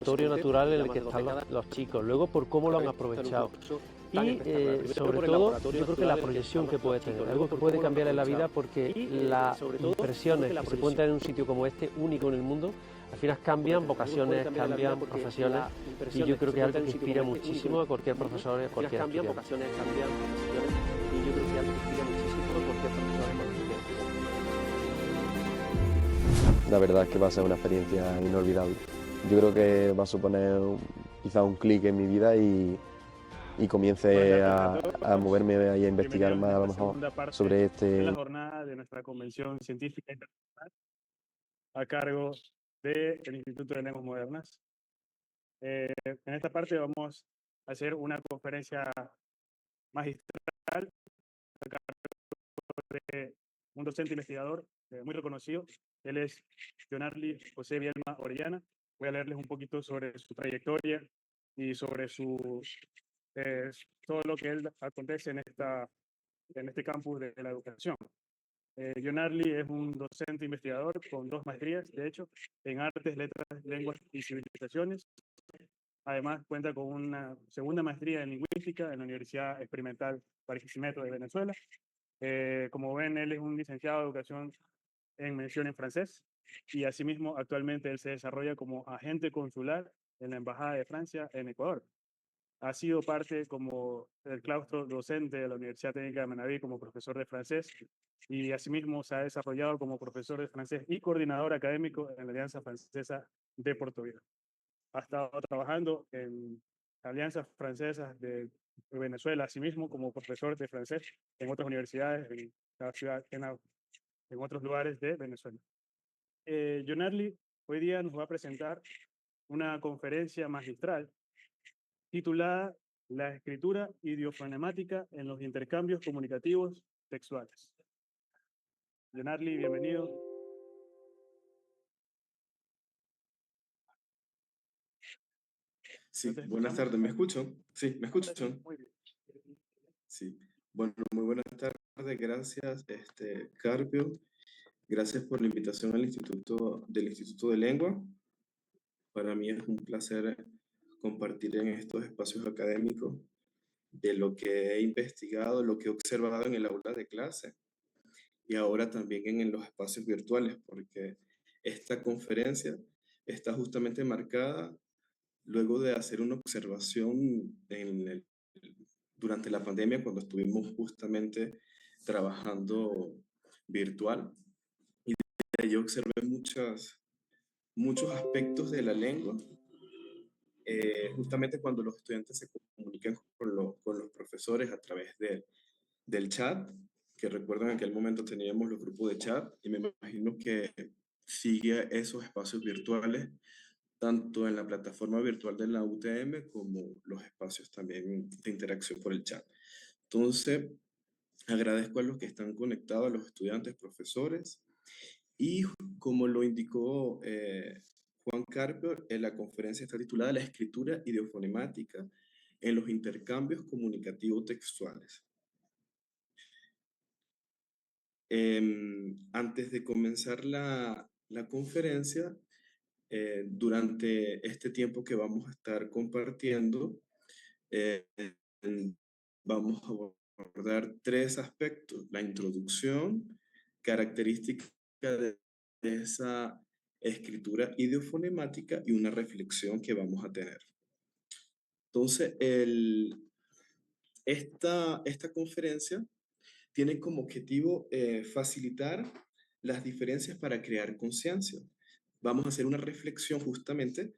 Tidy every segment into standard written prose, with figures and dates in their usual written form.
laboratorio natural en el que están los chicos, luego por cómo lo han aprovechado y sobre todo yo creo que la proyección que puede tener, algo que puede cambiar en la vida porque las impresiones que se pueden tener en un sitio como este, único en el mundo, al final cambian vocaciones, cambian profesiones y yo creo que es algo que inspira muchísimo a cualquier profesor y a cualquier estudiante. Y yo creo que es algo que inspira muchísimo a cualquier profesor. La verdad es que va a ser una experiencia inolvidable. Yo creo que va a suponer quizá un clic en mi vida y comience a moverme y a investigar más a lo mejor sobre en la jornada de nuestra convención científica internacional a cargo del Instituto de Lenguas Modernas. En esta parte vamos a hacer una conferencia magistral a cargo de un docente investigador muy reconocido. Él es Jonarly José Bielma Orellana. Voy a leerles un poquito sobre su trayectoria y sobre todo lo que él acontece en este campus de la educación. Jonarly es un docente investigador con 2 maestrías, de hecho, en Artes, Letras, Lenguas y Civilizaciones. Además, cuenta con una segunda maestría en Lingüística en la Universidad Experimental Barquisimeto de Venezuela. Como ven, él es un licenciado de Educación en mención en francés y asimismo actualmente él se desarrolla como agente consular en la Embajada de Francia en Ecuador. Ha sido parte como del claustro docente de la Universidad Técnica de Manabí como profesor de francés y asimismo se ha desarrollado como profesor de francés y coordinador académico en la Alianza Francesa de Portoviejo. Ha estado trabajando en alianzas francesas de Venezuela, asimismo como profesor de francés en otras universidades en la ciudad, en otros lugares de Venezuela. Jonarly hoy día nos va a presentar una conferencia magistral titulada La escritura idiofonemática en los intercambios comunicativos textuales. Jonarly, bienvenido. Sí, buenas tardes, ¿me escuchan? Sí, ¿me escuchan? Muy bien. Sí, bueno, muy buenas tardes, gracias, Carpio, gracias por la invitación al Instituto de Lengua. Para mí es un placer compartir en estos espacios académicos de lo que he investigado, lo que he observado en el aula de clase y ahora también en los espacios virtuales, porque esta conferencia está justamente marcada luego de hacer una observación durante la pandemia, cuando estuvimos justamente trabajando virtual, y yo observé muchos aspectos de la lengua, justamente cuando los estudiantes se comunican con los profesores a través del chat, que recuerdo en aquel momento teníamos los grupos de chat, y me imagino que sigue esos espacios virtuales tanto en la plataforma virtual de la UTM como los espacios también de interacción por el chat. Entonces, agradezco a los que están conectados, a los estudiantes, profesores, y como lo indicó Juan Carpio, la conferencia está titulada La escritura idiofonemática en los intercambios comunicativos textuales. Antes de comenzar la conferencia, durante este tiempo que vamos a estar compartiendo, eh, vamos a abordar 3 aspectos: la introducción, característica de esa escritura idiofonemática y una reflexión que vamos a tener. Entonces, esta conferencia tiene como objetivo facilitar las diferencias para crear conciencia. Vamos a hacer una reflexión justamente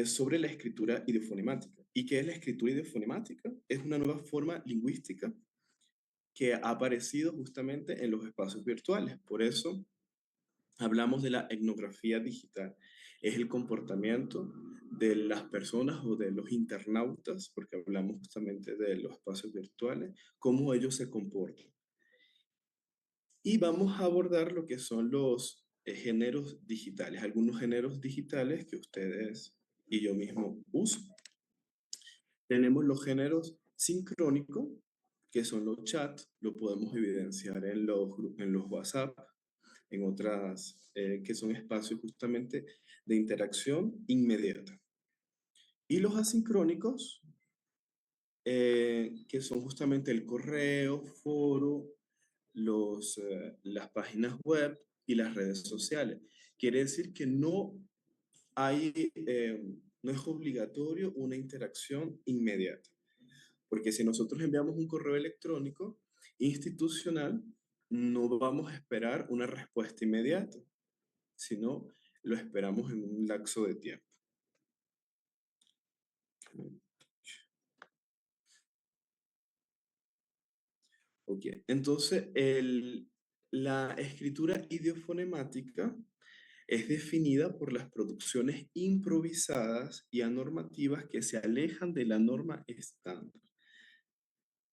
sobre la escritura idiofonemática. ¿Y qué es la escritura idiofonemática? Es una nueva forma lingüística que ha aparecido justamente en los espacios virtuales. Por eso hablamos de la etnografía digital. Es el comportamiento de las personas o de los internautas, porque hablamos justamente de los espacios virtuales, cómo ellos se comportan. Y vamos a abordar lo que son los géneros digitales, algunos géneros digitales que ustedes y yo mismo uso. Tenemos los géneros sincrónicos, que son los chats, lo podemos evidenciar en los WhatsApp, en otras, que son espacios justamente de interacción inmediata. Y los asincrónicos, que son justamente el correo, foro, las páginas web y las redes sociales. Quiere decir que no es obligatorio una interacción inmediata, porque si nosotros enviamos un correo electrónico institucional, no vamos a esperar una respuesta inmediata, sino lo esperamos en un lapso de tiempo. Ok, entonces la escritura idiofonemática es definida por las producciones improvisadas y anormativas que se alejan de la norma estándar.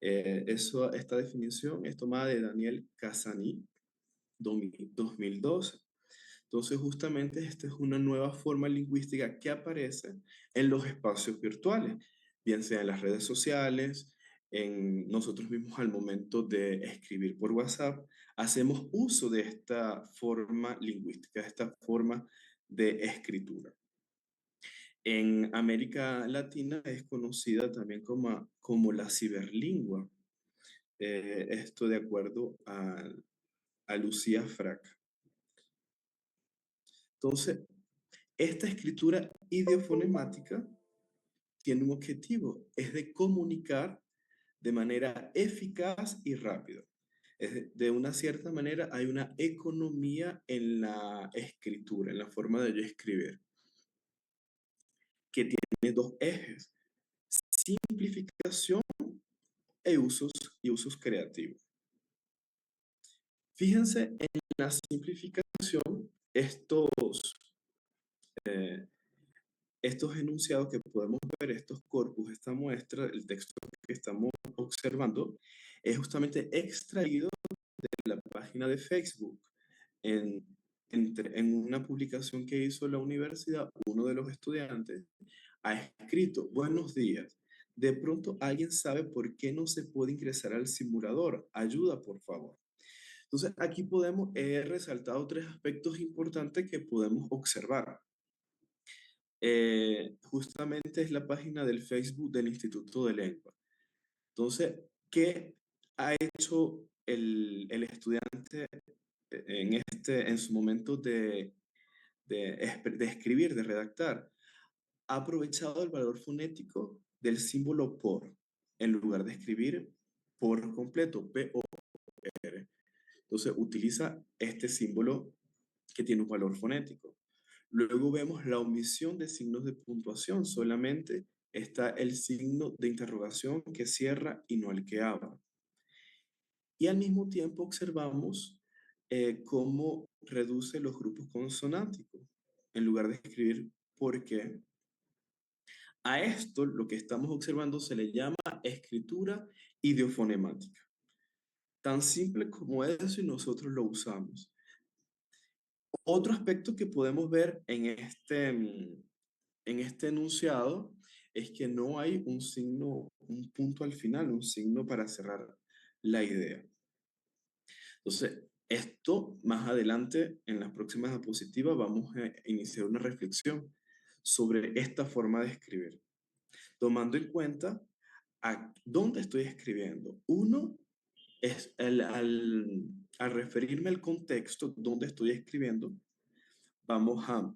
Esta definición es tomada de Daniel Casani, 2012. Entonces, justamente esta es una nueva forma lingüística que aparece en los espacios virtuales, bien sea en las redes sociales, en nosotros mismos al momento de escribir por WhatsApp, hacemos uso de esta forma lingüística, de esta forma de escritura. En América Latina es conocida también como la ciberlingua. Esto de acuerdo a Lucía Frac. Entonces, esta escritura idiofonemática tiene un objetivo, es de comunicar de manera eficaz y rápida. De una cierta manera hay una economía en la escritura, en la forma de yo escribir, que tiene dos ejes, simplificación y usos creativos. Fíjense en la simplificación, estos enunciados que podemos ver, estos corpus, esta muestra, el texto que estamos observando, es justamente extraído de la página de Facebook. En una publicación que hizo la universidad, uno de los estudiantes ha escrito: buenos días. De pronto alguien sabe por qué no se puede ingresar al simulador. Ayuda, por favor. Entonces, aquí podemos, he resaltado tres aspectos importantes que podemos observar. Justamente es la página del Facebook del Instituto de Lengua. Entonces, ¿qué ha hecho el estudiante en su momento de escribir, de redactar? Ha aprovechado el valor fonético del símbolo por, en lugar de escribir por completo, P-O-R. Entonces, utiliza este símbolo que tiene un valor fonético. Luego vemos la omisión de signos de puntuación, solamente está el signo de interrogación que cierra y no el que abre. Y al mismo tiempo observamos cómo reduce los grupos consonánticos. En lugar de escribir por qué, a esto lo que estamos observando se le llama escritura idiofonemática. Tan simple como eso y nosotros lo usamos. Otro aspecto que podemos ver en este enunciado es que no hay un signo, un punto al final, un signo para cerrar la idea. Entonces, esto más adelante, en las próximas diapositivas, vamos a iniciar una reflexión sobre esta forma de escribir, tomando en cuenta a dónde estoy escribiendo. Uno es al referirme al contexto donde estoy escribiendo, vamos a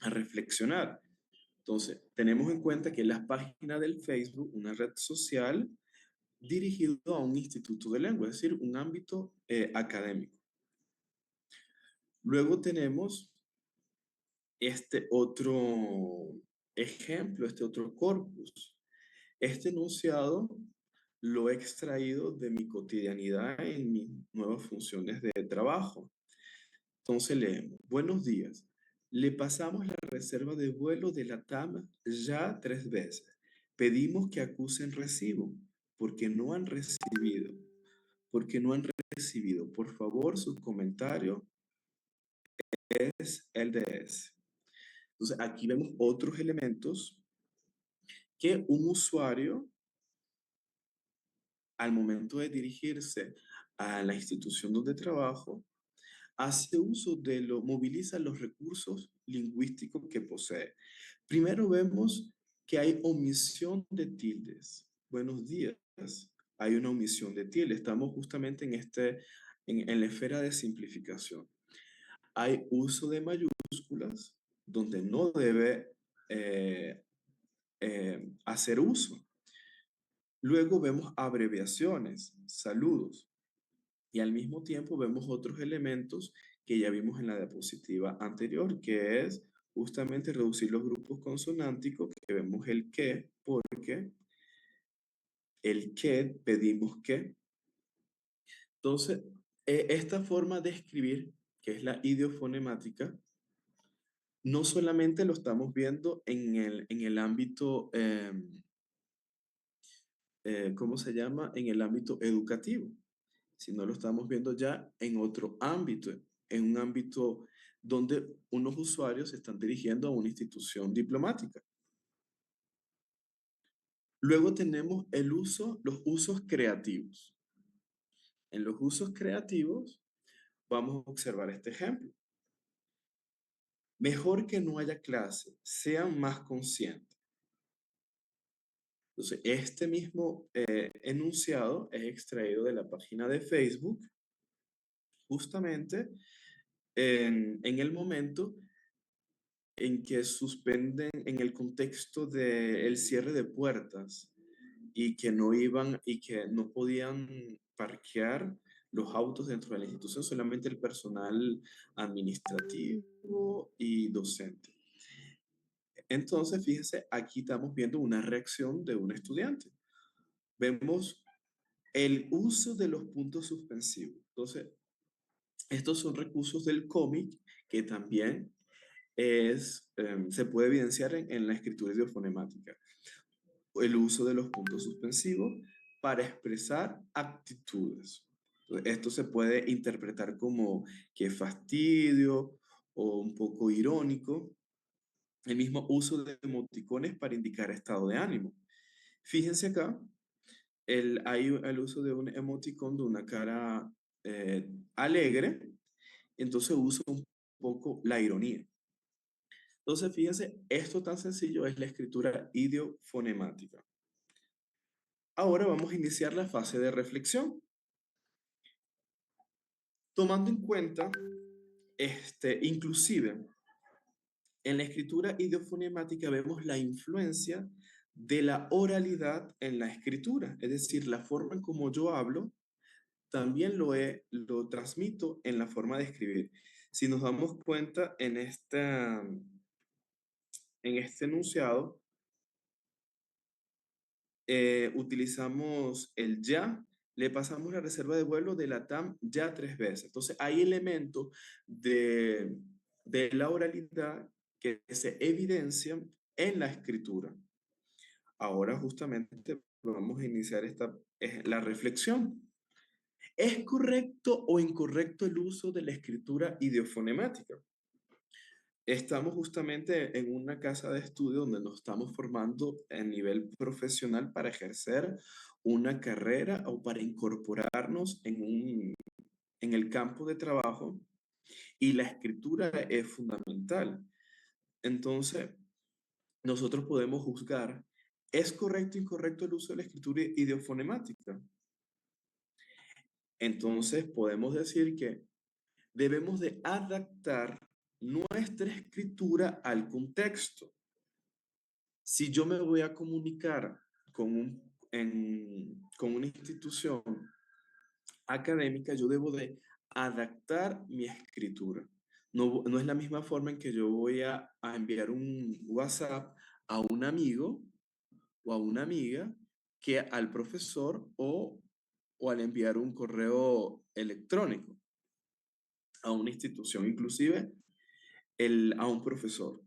reflexionar. Entonces, tenemos en cuenta que la página del Facebook, una red social dirigido a un instituto de lengua, es decir, un ámbito académico. Luego tenemos este otro ejemplo, este otro corpus. Este enunciado lo he extraído de mi cotidianidad en mis nuevas funciones de trabajo. Entonces leemos: buenos días. Le pasamos la reserva de vuelo de la TAM ya 3 veces. Pedimos que acusen recibo porque no han recibido. Porque no han recibido. Por favor, su comentario es LDS. Entonces, aquí vemos otros elementos que un usuario, al momento de dirigirse a la institución donde trabajo, hace uso moviliza los recursos lingüísticos que posee. Primero vemos que hay omisión de tildes. Buenos días. Hay una omisión de tildes. Estamos justamente en la esfera de simplificación. Hay uso de mayúsculas donde no debe hacer uso. Luego vemos abreviaciones, saludos, y al mismo tiempo vemos otros elementos que ya vimos en la diapositiva anterior, que es justamente reducir los grupos consonánticos, que vemos el que, porque, el que, pedimos que. Entonces, esta forma de escribir, que es la idiofonemática, no solamente lo estamos viendo en el ámbito, ¿cómo se llama? En el ámbito educativo, sino lo estamos viendo ya en otro ámbito, en un ámbito donde unos usuarios se están dirigiendo a una institución diplomática. Luego tenemos los usos creativos. En los usos creativos vamos a observar este ejemplo. Mejor que no haya clase, sean más conscientes. Entonces, este mismo enunciado es extraído de la página de Facebook, justamente en el momento en que suspenden en el contexto del cierre de puertas y que no podían parquear los autos dentro de la institución, solamente el personal administrativo y docente. Entonces, fíjense, aquí estamos viendo una reacción de un estudiante. Vemos el uso de los puntos suspensivos. Entonces, estos son recursos del cómic que también se puede evidenciar en la escritura idiofonemática. El uso de los puntos suspensivos para expresar actitudes. Esto se puede interpretar como que fastidio o un poco irónico. El mismo uso de emoticones para indicar estado de ánimo. Fíjense acá, hay el uso de un emoticón de una cara alegre, entonces uso un poco la ironía. Entonces, fíjense, esto tan sencillo es la escritura idiofonemática. Ahora vamos a iniciar la fase de reflexión. Tomando en cuenta, inclusive, en la escritura idiofonemática vemos la influencia de la oralidad en la escritura, es decir, la forma en como yo hablo, también lo transmito en la forma de escribir. Si nos damos cuenta en este enunciado, utilizamos el ya, le pasamos la reserva de vuelo de la TAM ya 3 veces. Entonces, hay elementos de la oralidad que se evidencian en la escritura. Ahora justamente vamos a iniciar la reflexión. ¿Es correcto o incorrecto el uso de la escritura idiofonemática? Estamos justamente en una casa de estudio donde nos estamos formando a nivel profesional para ejercer una carrera o para incorporarnos en el campo de trabajo, y la escritura es fundamental. Entonces, nosotros podemos juzgar, ¿es correcto o incorrecto el uso de la escritura idiofonemática? Entonces, podemos decir que debemos de adaptar nuestra escritura al contexto. Si yo me voy a comunicar con una institución académica, yo debo de adaptar mi escritura. No es la misma forma en que yo voy a enviar un WhatsApp a un amigo o a una amiga que al profesor o al enviar un correo electrónico a una institución, inclusive a un profesor.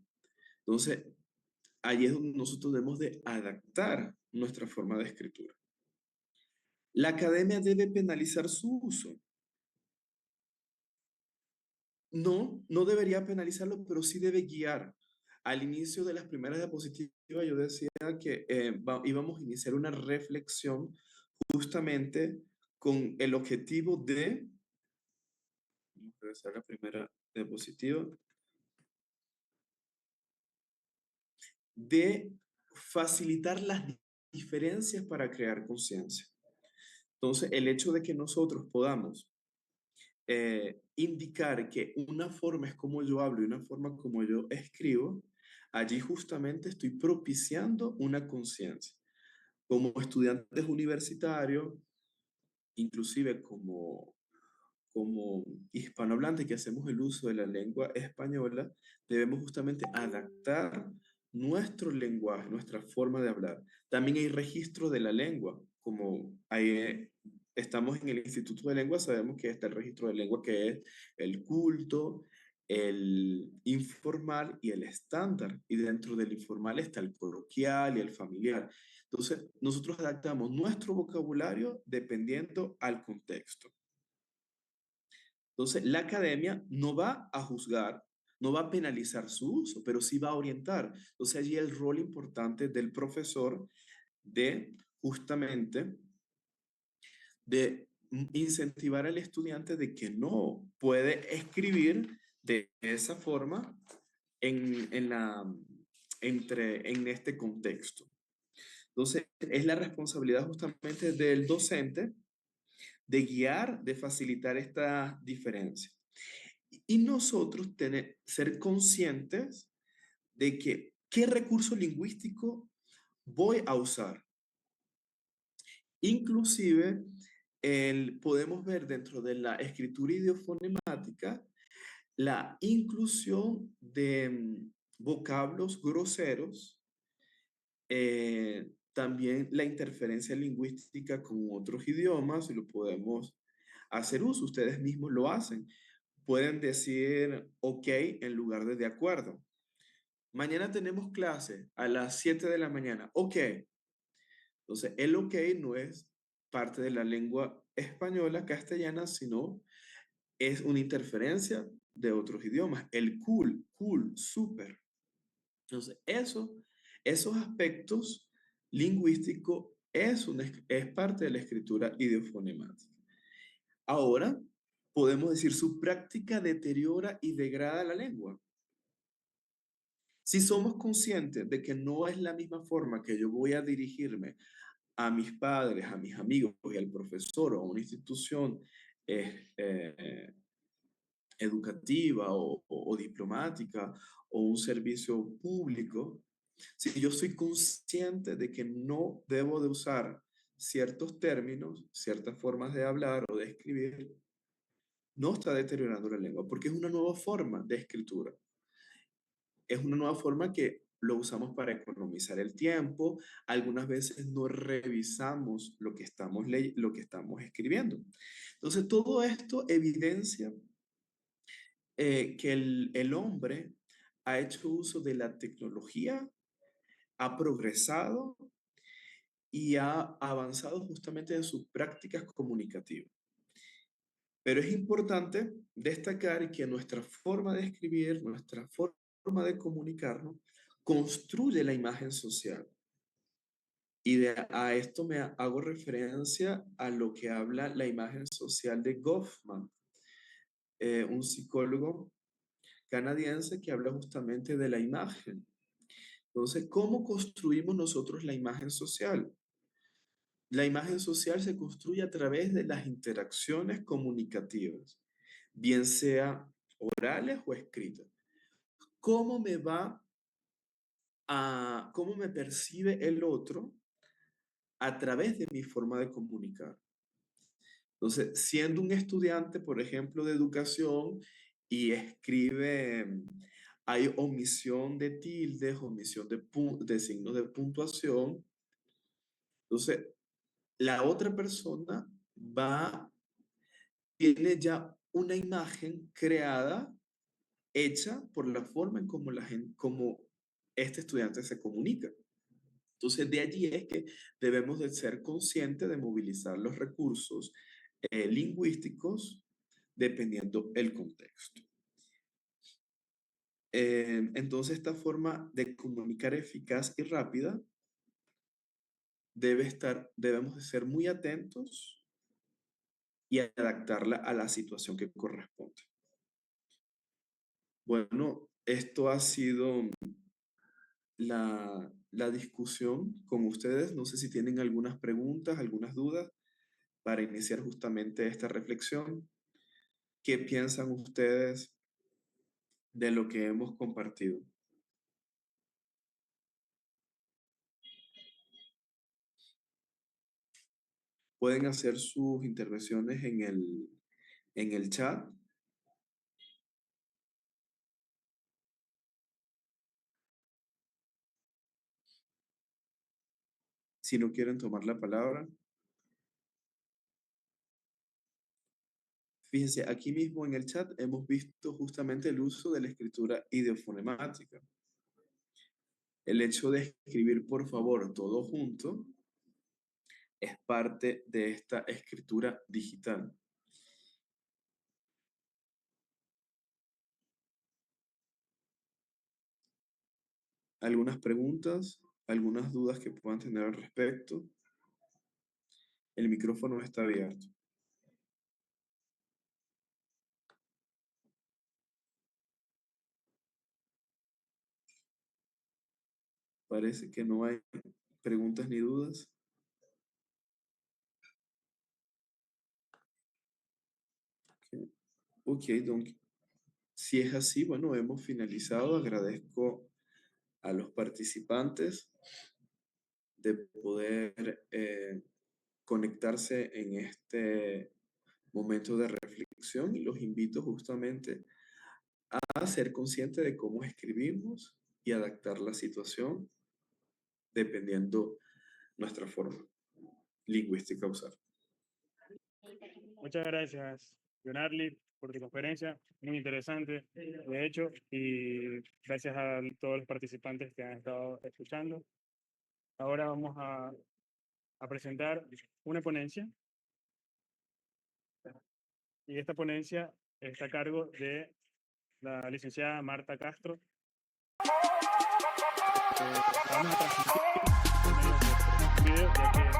Entonces, ahí es donde nosotros debemos de adaptar nuestra forma de escritura. La academia debe penalizar su uso. No debería penalizarlo, pero sí debe guiar. Al inicio de las primeras diapositivas yo decía que íbamos a iniciar una reflexión justamente con el objetivo de, vamos a regresar a la primera diapositiva, de facilitar las diferencias para crear conciencia. Entonces, el hecho de que nosotros podamos indicar que una forma es como yo hablo y una forma como yo escribo, allí justamente estoy propiciando una conciencia. Como estudiantes universitarios, inclusive como hispanohablantes que hacemos el uso de la lengua española, debemos justamente adaptar nuestro lenguaje, nuestra forma de hablar. También hay registro de la lengua, como estamos en el Instituto de Lengua, sabemos que está el registro de lengua que es el culto, el informal y el estándar. Y dentro del informal está el coloquial y el familiar. Entonces, nosotros adaptamos nuestro vocabulario dependiendo al contexto. Entonces, la academia no va a juzgar, no va a penalizar su uso, pero sí va a orientar. Entonces, allí el rol importante del profesor de justamente de incentivar al estudiante de que no puede escribir de esa forma en este contexto. Entonces, es la responsabilidad justamente del docente de guiar, de facilitar esta diferencia. Y nosotros ser conscientes de que qué recurso lingüístico voy a usar. Inclusive, podemos ver dentro de la escritura idiofonemática la inclusión de vocablos groseros, también la interferencia lingüística con otros idiomas, y lo podemos hacer uso, ustedes mismos lo hacen. Pueden decir ok en lugar de acuerdo. Mañana tenemos clase a las 7 de la mañana. Ok. Entonces, el ok no es parte de la lengua española, castellana, sino es una interferencia de otros idiomas. El cool, cool, súper. Entonces, esos aspectos lingüísticos es parte de la escritura idiofonemática. Ahora, podemos decir, su práctica deteriora y degrada la lengua. Si somos conscientes de que no es la misma forma que yo voy a dirigirme a mis padres, a mis amigos y al profesor o a una institución educativa o diplomática o un servicio público, si yo soy consciente de que no debo de usar ciertos términos, ciertas formas de hablar o de escribir, no está deteriorando la lengua porque es una nueva forma de escritura. Es una nueva forma que lo usamos para economizar el tiempo. Algunas veces no revisamos lo que lo que estamos escribiendo. Entonces, todo esto evidencia que el hombre ha hecho uso de la tecnología, ha progresado y ha avanzado justamente en sus prácticas comunicativas. Pero es importante destacar que nuestra forma de escribir, nuestra forma de comunicarnos, construye la imagen social. Y a esto me hago referencia a lo que habla la imagen social de Goffman, un psicólogo canadiense que habla justamente de la imagen. Entonces, ¿cómo construimos nosotros la imagen social? La imagen social se construye a través de las interacciones comunicativas, bien sea orales o escritas. ¿Cómo cómo me percibe el otro a través de mi forma de comunicar? Entonces, siendo un estudiante, por ejemplo, de educación y escribe, hay omisión de tildes, omisión de signos de puntuación, entonces la otra persona tiene ya una imagen creada, hecha por la forma en como este estudiante se comunica. Entonces, de allí es que debemos de ser conscientes de movilizar los recursos lingüísticos dependiendo el contexto. Entonces, esta forma de comunicar eficaz y rápida debemos de ser muy atentos y adaptarla a la situación que corresponde. Bueno, esto ha sido la discusión con ustedes. No sé si tienen algunas preguntas, algunas dudas para iniciar justamente esta reflexión. ¿Qué piensan ustedes de lo que hemos compartido? Pueden hacer sus intervenciones en el chat. Si no quieren tomar la palabra. Fíjense, aquí mismo en el chat hemos visto justamente el uso de la escritura ideofonemática. El hecho de escribir, por favor, todo junto, es parte de esta escritura digital. ¿Algunas preguntas? ¿Algunas dudas que puedan tener al respecto? El micrófono está abierto. Parece que no hay preguntas ni dudas. Ok, donc, si es así, bueno, hemos finalizado. Agradezco a los participantes de poder conectarse en este momento de reflexión y los invito justamente a ser conscientes de cómo escribimos y adaptar la situación dependiendo nuestra forma lingüística a usar. Muchas gracias, Leonardo, por tu conferencia, muy interesante, de hecho, y gracias a todos los participantes que han estado escuchando. Ahora vamos a presentar una ponencia, y esta ponencia está a cargo de la licenciada Marta Castro. Vamos a transmitir por medio de video, ya que